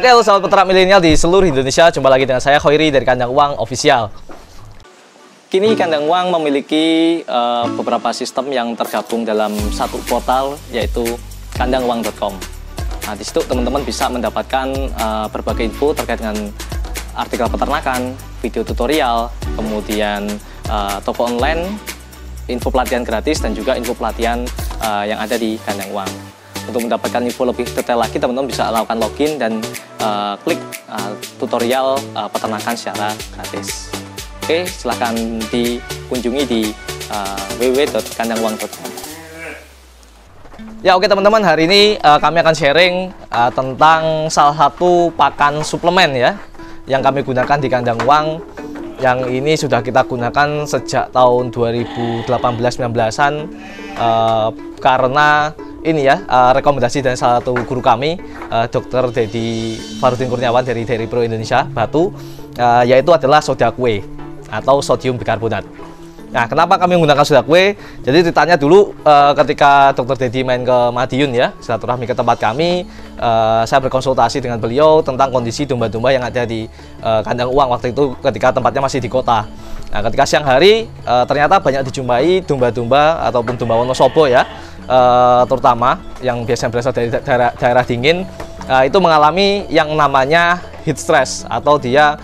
Oke, halo sahabat peternak milenial di seluruh Indonesia. Jumpa lagi dengan saya Khoiri dari Kandang Uang Official. Kini Kandang Uang memiliki beberapa sistem yang tergabung dalam satu portal, yaitu kandanguang.com. Nah, di situ teman-teman bisa mendapatkan berbagai info terkait dengan artikel peternakan, video tutorial, kemudian toko online, info pelatihan gratis, dan juga info pelatihan yang ada di Kandang Uang. Untuk mendapatkan info lebih detail lagi, teman-teman bisa lakukan login dan klik tutorial peternakan secara gratis. Oke, silahkan dikunjungi di www.kandanguang.com. Ya, oke teman-teman, hari ini kami akan sharing tentang salah satu pakan suplemen ya yang kami gunakan di Kandang Uang. Yang ini sudah kita gunakan sejak tahun 2018-19an karena ini ya rekomendasi dari salah satu guru kami, Dr. Dedi Farudin Kurniawan dari Dairy Pro Indonesia Batu, yaitu adalah soda kue atau sodium bikarbonat. Nah, kenapa kami menggunakan soda kue? Jadi ditanya dulu ketika Dr. Dedi main ke Madiun ya, silaturahmi ke tempat kami, saya berkonsultasi dengan beliau tentang kondisi domba-domba yang ada di Kandang Uang waktu itu ketika tempatnya masih di kota. Nah, ketika siang hari ternyata banyak dijumpai domba-domba ataupun domba Wonosobo ya, terutama yang biasanya berasal dari daerah dingin, itu mengalami yang namanya heat stress atau dia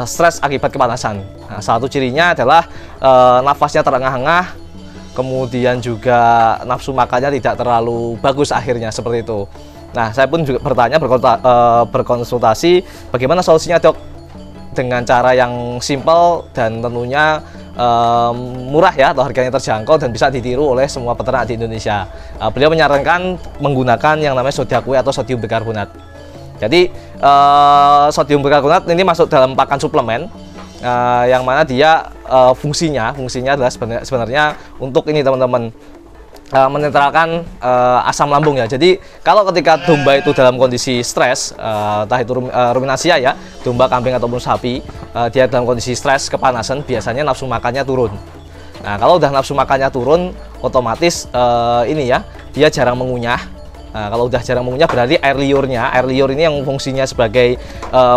stres akibat kepanasan. Nah, salah satu cirinya adalah nafasnya terengah-engah, kemudian juga nafsu makannya tidak terlalu bagus akhirnya seperti itu. Nah, saya pun juga berkonsultasi bagaimana solusinya, Dok, dengan cara yang simpel dan tentunya murah ya, atau harganya terjangkau dan bisa ditiru oleh semua peternak di Indonesia. Beliau menyarankan menggunakan yang namanya soda kue atau sodium bikarbonat. Jadi sodium bikarbonat ini masuk dalam pakan suplemen yang mana dia fungsinya adalah sebenarnya untuk ini teman-teman, menetralkan asam lambung ya. Jadi kalau ketika domba itu dalam kondisi stres, entah itu ruminansia ya, domba, kambing ataupun sapi, dia dalam kondisi stres kepanasan, biasanya nafsu makannya turun. Nah, kalau udah nafsu makannya turun, otomatis ini ya, dia jarang mengunyah. Nah, kalau udah jarang mengunyah berarti air liur ini yang fungsinya sebagai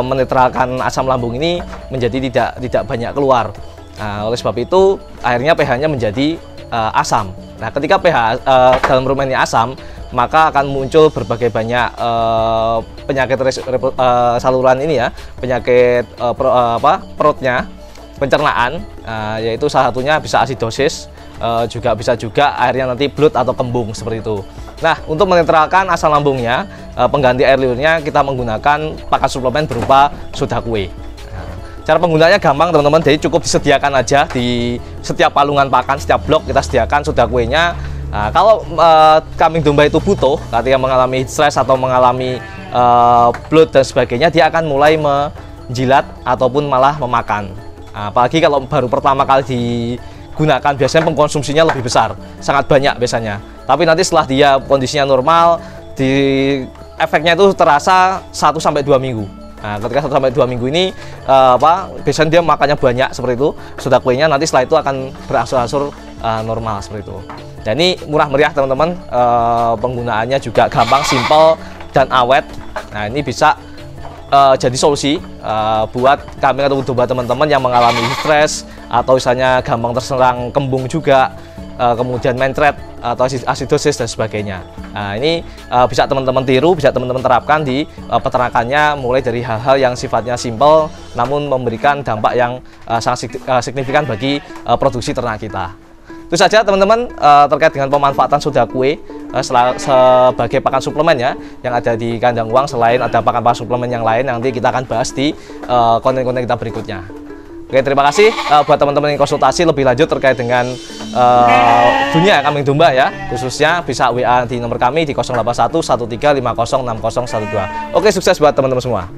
menetralkan asam lambung ini menjadi tidak banyak keluar. Nah, oleh sebab itu akhirnya pH-nya menjadi asam. Nah, ketika pH dalam rumen ini asam, maka akan muncul berbagai banyak penyakit saluran ini ya, penyakit perutnya, pencernaan, yaitu salah satunya bisa asidosis, juga akhirnya nanti bloat atau kembung seperti itu. Nah, untuk menetralkan asam lambungnya, pengganti air liurnya kita menggunakan pakan suplemen berupa soda kue. Cara penggunaannya gampang teman-teman, jadi cukup disediakan aja di setiap palungan pakan, setiap blok kita sediakan soda kuenya. Nah, kalau kambing domba itu butuh, ketika mengalami stres atau mengalami bloat dan sebagainya, dia akan mulai menjilat ataupun malah memakan. Nah, apalagi kalau baru pertama kali digunakan, biasanya pengkonsumsinya lebih besar, sangat banyak biasanya. Tapi nanti setelah dia kondisinya normal, efeknya itu terasa 1-2 minggu. Nah, ketika 1-2 minggu ini biasanya dia makannya banyak seperti itu, soda kuenya nanti setelah itu akan berangsur-angsur normal seperti itu. Dan ini murah meriah teman-teman, penggunaannya juga gampang, simpel dan awet. Nah, ini bisa jadi solusi buat kambing atau domba teman-teman yang mengalami stres atau misalnya gampang terserang kembung juga, kemudian mencret atau asidosis dan sebagainya. Nah, ini bisa teman-teman tiru, bisa teman-teman terapkan di peternakannya, mulai dari hal-hal yang sifatnya simpel namun memberikan dampak yang sangat signifikan bagi produksi ternak kita. Itu saja teman-teman terkait dengan pemanfaatan soda kue sebagai pakan suplemen ya yang ada di Kandang Uang. Selain ada pakan suplemen yang lain, nanti kita akan bahas di konten-konten kita berikutnya. Oke, terima kasih buat teman-teman yang konsultasi lebih lanjut terkait dengan dunia kambing domba ya, khususnya bisa WA di nomor kami di 081 1350 6012. Oke, sukses buat teman-teman semua.